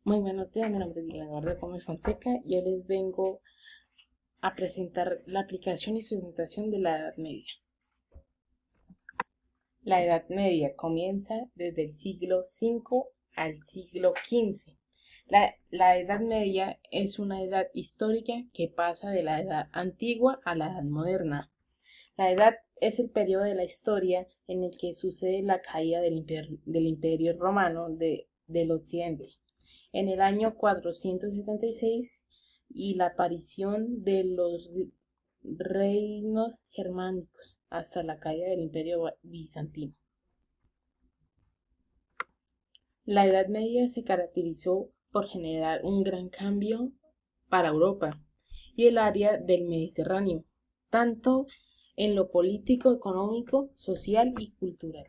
Muy buenos días, mi nombre es Leonardo Gómez Fonseca y hoy les vengo a presentar la aplicación y sustentación de la Edad Media. La Edad Media comienza desde el siglo V al siglo XV. La Edad Media es una edad histórica que pasa de la Edad Antigua a la Edad Moderna. La Edad es el periodo de la historia en el que sucede la caída del Imperio Romano del Occidente en el año 476 y la aparición de los reinos germánicos hasta la caída del Imperio Bizantino. La Edad Media se caracterizó por generar un gran cambio para Europa y el área del Mediterráneo, tanto en lo político, económico, social y cultural.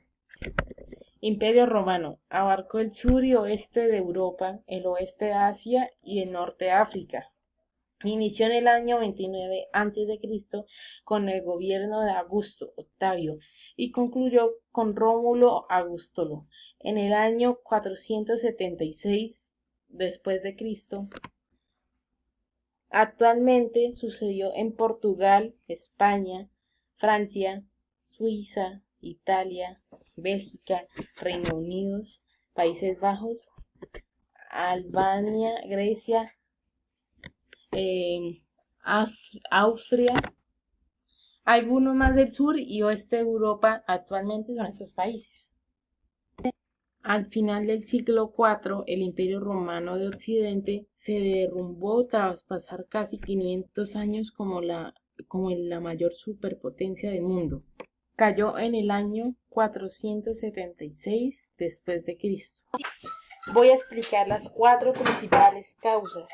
Imperio Romano abarcó el sur y oeste de Europa, el oeste de Asia y el norte de África. Inició en el año 29 a.C. con el gobierno de Augusto Octavio y concluyó con Rómulo Augustulo en el año 476 después de Cristo. Actualmente sucedió en Portugal, España, Francia, Suiza, Italia, Bélgica, Reino Unido, Países Bajos, Albania, Grecia, Austria, algunos más del sur y oeste de Europa actualmente son estos países. Al final del siglo IV, el Imperio Romano de Occidente se derrumbó tras pasar casi 500 años como la mayor superpotencia del mundo. Cayó en el año 476 después de Cristo. Voy a explicar las 4 principales causas.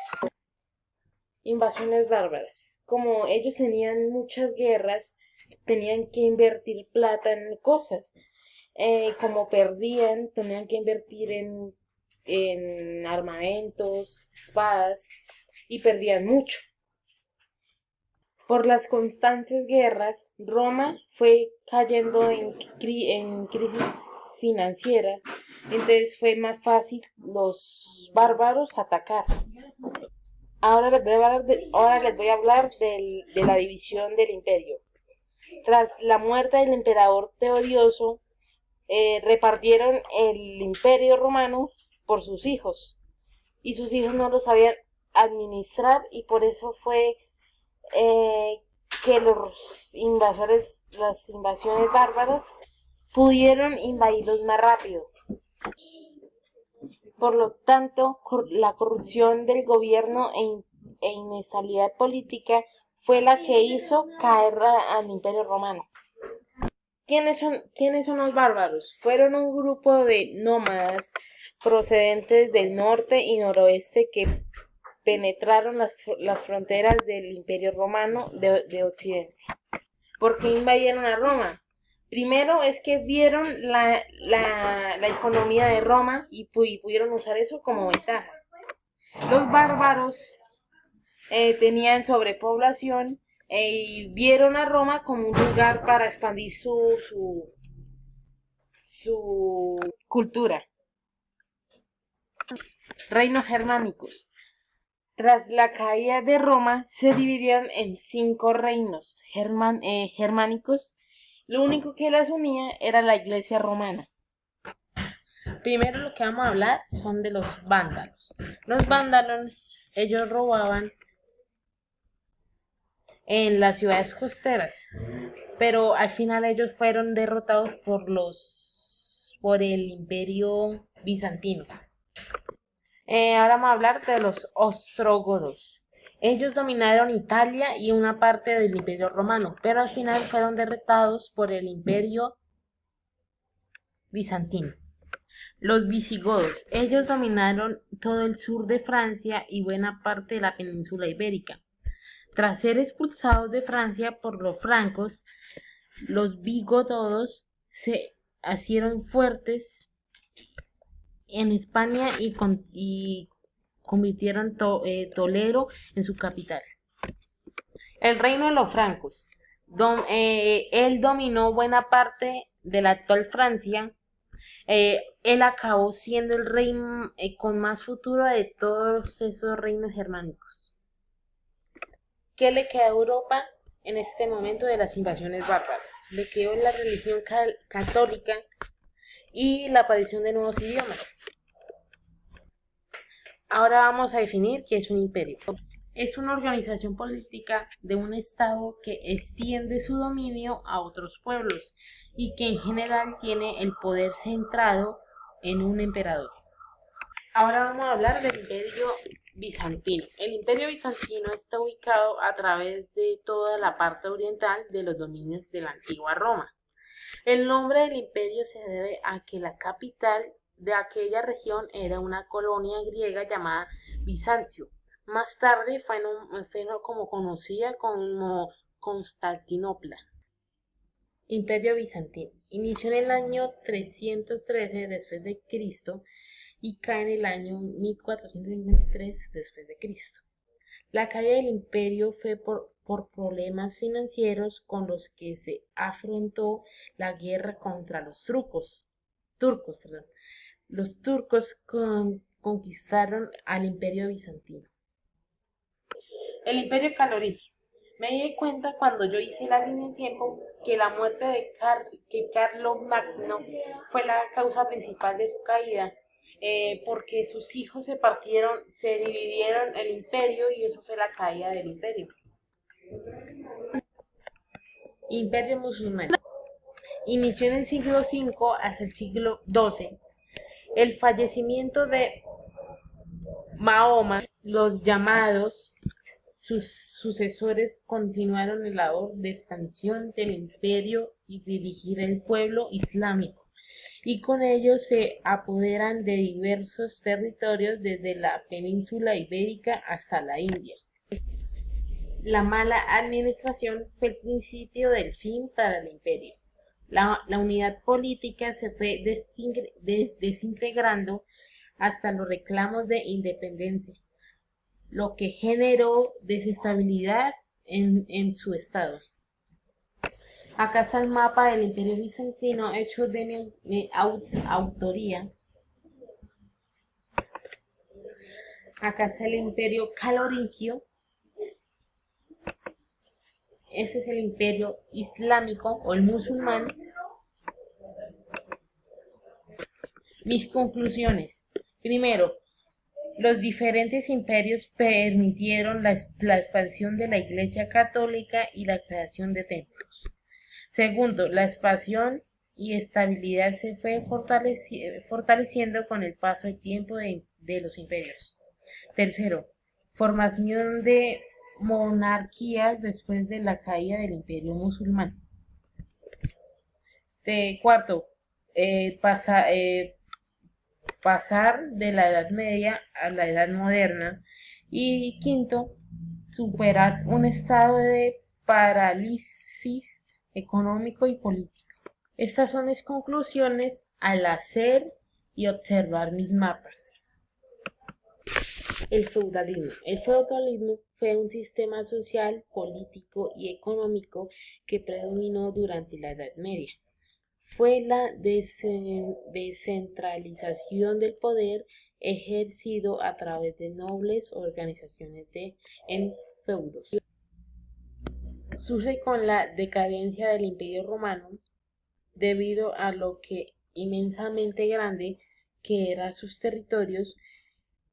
Invasiones bárbaras. Como ellos tenían muchas guerras, tenían que invertir plata en cosas. Como perdían, tenían que invertir en armamentos, espadas, y perdían mucho. Por las constantes guerras, Roma fue cayendo en crisis financiera, entonces fue más fácil los bárbaros atacar. Ahora les voy a hablar de la división del imperio. Tras la muerte del emperador Teodioso, repartieron el imperio romano por sus hijos y sus hijos no lo sabían administrar y por eso fue que las invasiones bárbaras pudieron invadirlos más rápido. Por lo tanto, la corrupción del gobierno e inestabilidad política fue la que hizo caer al Imperio Romano. ¿Quiénes son los bárbaros? Fueron un grupo de nómadas procedentes del norte y noroeste que penetraron las fronteras del Imperio Romano de Occidente. ¿Por qué invadieron a Roma? Primero es que vieron la economía de Roma y pudieron usar eso como ventaja. Los bárbaros tenían sobrepoblación y vieron a Roma como un lugar para expandir su cultura. Reinos germánicos. Tras la caída de Roma, se dividieron en 5 reinos germánicos. Lo único que las unía era la iglesia romana. Primero lo que vamos a hablar son de los vándalos. Los vándalos, ellos robaban en las ciudades costeras, pero al final ellos fueron derrotados por el Imperio Bizantino. Ahora vamos a hablar de los ostrogodos. Ellos dominaron Italia y una parte del Imperio Romano, pero al final fueron derrotados por el Imperio Bizantino. Los visigodos. Ellos dominaron todo el sur de Francia y buena parte de la península ibérica. Tras ser expulsados de Francia por los francos, los visigodos se hicieron fuertes en España y convirtieron Toledo en su capital. El reino de los francos. Él dominó buena parte de la actual Francia. él acabó siendo el rey con más futuro de todos esos reinos germánicos. ¿Qué le queda a Europa en este momento de las invasiones bárbaras? Le quedó la religión católica y la aparición de nuevos idiomas. Ahora vamos a definir qué es un imperio. Es una organización política de un estado que extiende su dominio a otros pueblos y que en general tiene el poder centrado en un emperador. Ahora vamos a hablar del Imperio Bizantino. El Imperio Bizantino está ubicado a través de toda la parte oriental de los dominios de la antigua Roma. El nombre del imperio se debe a que la capital de aquella región era una colonia griega llamada Bizancio. Más tarde fue como conocida como Constantinopla. Imperio Bizantino. Inició en el año 313 después de Cristo y cae en el año 1453 después de Cristo. La caída del imperio fue por problemas financieros con los que se afrontó la guerra contra los turcos. Los turcos conquistaron al imperio bizantino. El imperio calorigio. Me di cuenta cuando yo hice la línea de tiempo que la muerte de Carlo Magno fue la causa principal de su caída, porque sus hijos se dividieron el imperio y eso fue la caída del imperio. Imperio musulmán. Inició en el siglo V hasta el siglo XII. El fallecimiento de Mahoma, los llamados sus sucesores continuaron la labor de expansión del imperio y dirigir el pueblo islámico, y con ello se apoderan de diversos territorios desde la península ibérica hasta la India. La mala administración fue el principio del fin para el imperio. La unidad política se fue desintegrando hasta los reclamos de independencia, lo que generó desestabilidad en su estado. Acá está el mapa del Imperio Bizantino hecho de mi autoría. Acá está el Imperio Calorigio. Ese es el Imperio Islámico o el musulmán. Mis conclusiones. Primero, los diferentes imperios permitieron la expansión de la Iglesia Católica y la creación de templos. Segundo, la expansión y estabilidad se fue fortaleciendo con el paso del tiempo de los imperios. Tercero, formación de monarquías después de la caída del imperio musulmán. Cuarto, pasar de la Edad Media a la Edad Moderna. Y quinto, superar un estado de parálisis económico y político. Estas son mis conclusiones al hacer y observar mis mapas. El feudalismo. El feudalismo fue un sistema social, político y económico que predominó durante la Edad Media. Fue la descentralización del poder ejercido a través de nobles organizaciones en feudos. Surge con la decadencia del Imperio Romano debido a lo que inmensamente grande que eran sus territorios,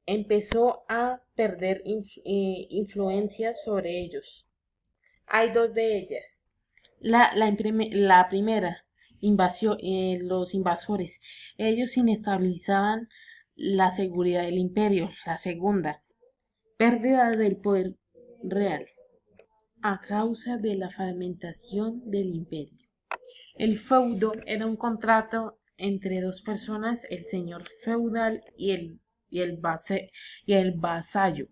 empezó a perder influencia sobre ellos. Hay dos de ellas. La primera, los invasores. Ellos inestabilizaban la seguridad del imperio. La segunda, pérdida del poder real a causa de la fragmentación del imperio. El feudo era un contrato entre dos personas, el señor feudal y el vasallo.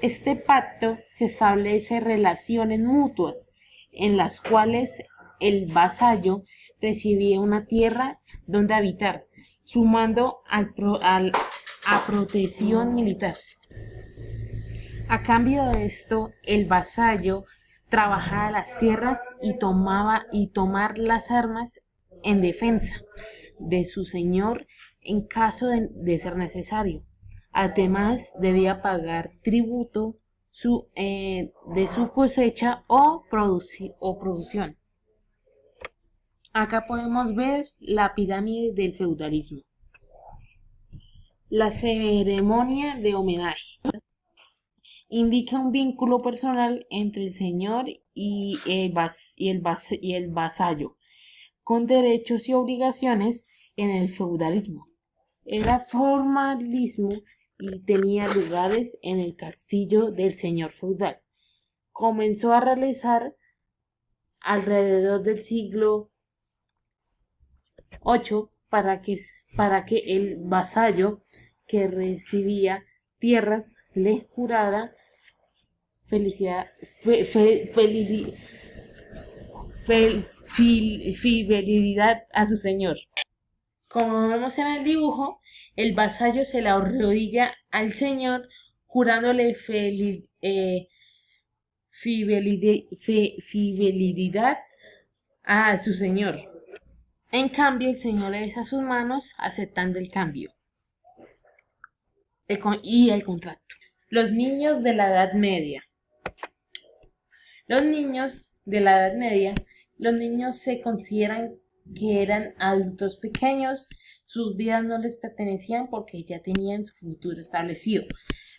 Este pacto se establece relaciones mutuas en las cuales el vasallo recibía una tierra donde habitar, sumando a protección militar. A cambio de esto, el vasallo trabajaba las tierras y tomar las armas en defensa de su señor en caso de ser necesario. Además, debía pagar tributo de su cosecha o producción. Acá podemos ver la pirámide del feudalismo. La ceremonia de homenaje indica un vínculo personal entre el señor y el vasallo, con derechos y obligaciones. En el feudalismo era formalismo y tenía lugares en el castillo del señor feudal. Comenzó a realizar alrededor del siglo VIII para que el vasallo que recibía tierras le jurara felicidad, fidelidad a su señor. Como vemos en el dibujo, el vasallo se le arrodilla al señor jurándole fidelidad a su señor. En cambio, el señor le besa sus manos aceptando el cambio y el contrato. Los niños de la Edad Media. Los niños de la Edad Media, los niños se consideran que eran adultos pequeños, sus vidas no les pertenecían porque ya tenían su futuro establecido.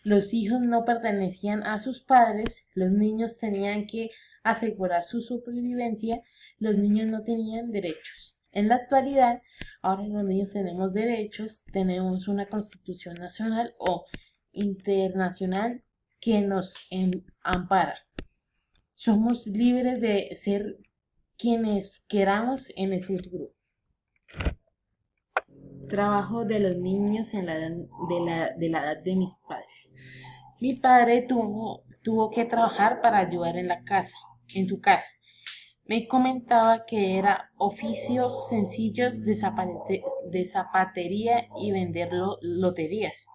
Los hijos no pertenecían a sus padres, los niños tenían que asegurar su supervivencia, los niños no tenían derechos. En la actualidad, ahora los niños tenemos derechos, tenemos una constitución nacional o internacional que nos ampara. Somos libres de ser quienes queramos en el futuro. Trabajo de los niños en la edad de mis padres. Mi padre tuvo que trabajar para ayudar en su casa. Me comentaba que era oficios sencillos de zapatería y vender loterías.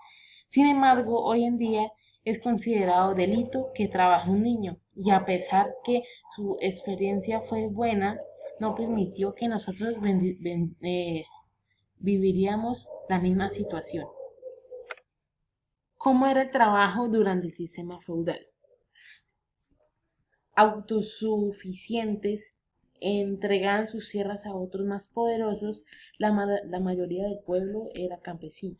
Sin embargo, hoy en día es considerado delito que trabaje un niño, y a pesar que su experiencia fue buena, no permitió que nosotros viviríamos la misma situación. ¿Cómo era el trabajo durante el sistema feudal? Autosuficientes, entregaban sus tierras a otros más poderosos, la mayoría del pueblo era campesino.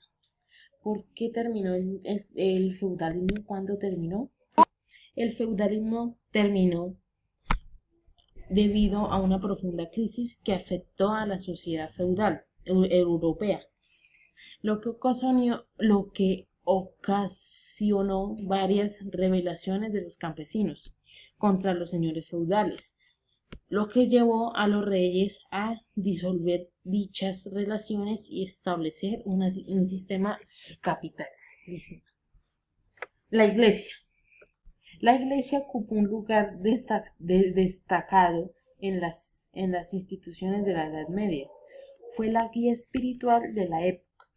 ¿Por qué terminó el feudalismo? ¿Cuándo terminó? El feudalismo terminó debido a una profunda crisis que afectó a la sociedad feudal europea, lo que ocasionó varias rebelaciones de los campesinos contra los señores feudales, lo que llevó a los reyes a disolver dichas relaciones y establecer un sistema capitalista. La Iglesia. La Iglesia ocupó un lugar destacado en las instituciones de la Edad Media. Fue la guía espiritual de la época.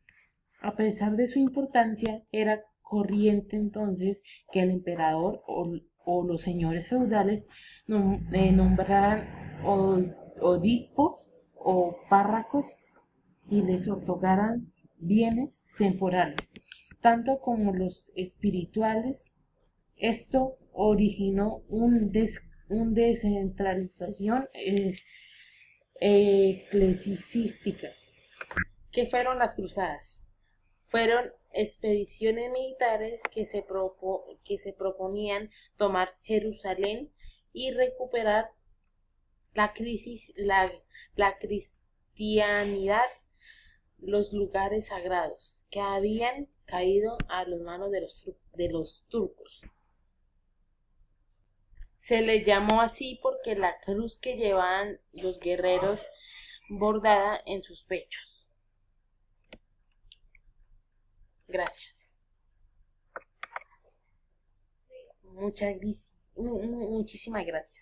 A pesar de su importancia, era corriente entonces que el emperador o los señores feudales nombraran obispos o párrocos y les otorgaran bienes temporales, tanto como los espirituales. Esto originó una descentralización eclesiástica. ¿Qué fueron las cruzadas? Fueron expediciones militares que se proponían tomar Jerusalén y recuperar la cristianidad, los lugares sagrados que habían caído a las manos de los turcos. Se le llamó así porque la cruz que llevaban los guerreros bordada en sus pechos. Gracias. Muchísimas gracias.